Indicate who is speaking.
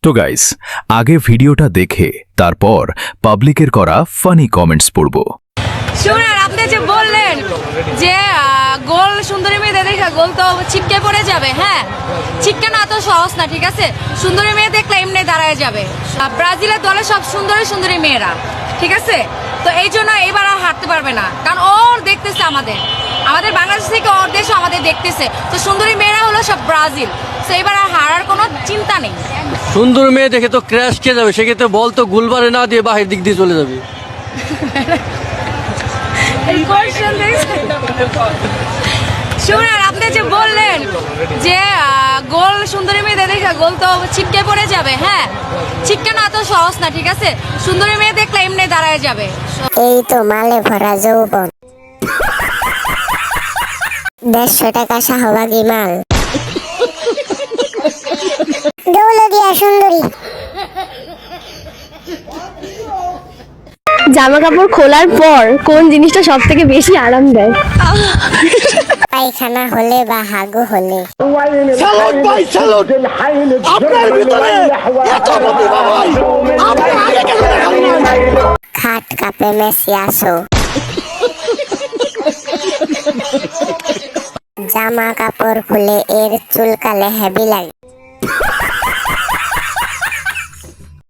Speaker 1: তো গাইস, আগে ভিডিওটা দেখে তারপর পাবলিকের করা ফানি কমেন্টস পড়ব।
Speaker 2: শুনুন, আপনি যে বললেন যে গোল সুন্দরী মেয়ে দেখে গোল তো ছিটকে পড়ে যাবে। হ্যাঁ, ছিটকে না তো সহজ না, ঠিক আছে। সুন্দরী মেয়ে দেখলে এমনি দাঁড়ায় যাবে। ব্রাজিলের দলে সব সুন্দরী সুন্দরী মেয়েরা, ঠিক আছে। তো এই জন্য এবার আর হারতে পারবে না, কারণ ওর দেখতেছে আমাদের বাংলাদেশ থেকে ওর দেশও আমাদের দেখতেছে। তো সুন্দরী মেয়েরা হলো সব ব্রাজিল। তো এবার আর হারার কোনো চিন্তা নেই।
Speaker 3: সুন্দর মেয়ে দেখে তো ক্র্যাশ খেয়ে যাবে, সেক্ষেত্রে বল তো গোলবারে না দিয়ে বাহির দিক দিয়ে চলে যাবে।
Speaker 2: শুনুন, আপনি যে বললেন যে গোল সুন্দরী মেয়ে দেখে গোল তো ছিটকে পড়ে যাবে। হ্যাঁ, ছিটকে না তো সহজ না, ঠিক আছে। সুন্দরী মেয়ে দেখলে এমনি দাঁড়ায় যাবে।
Speaker 4: এই তো মালে ভরা যৌবন, 150 টাকা শাহবাগী মাল, দৌলদিয়া সুন্দরী।
Speaker 5: জামা কাপড় খোলার পর কোন জিনিসটা সব থেকে বেশি আরাম দেয়?
Speaker 4: পায়খানা হলে বা হাগু হলে। খাট কাপে মেসি আসো। জামা কাপড় খুলে এর চুলকালে হেভি লাগে।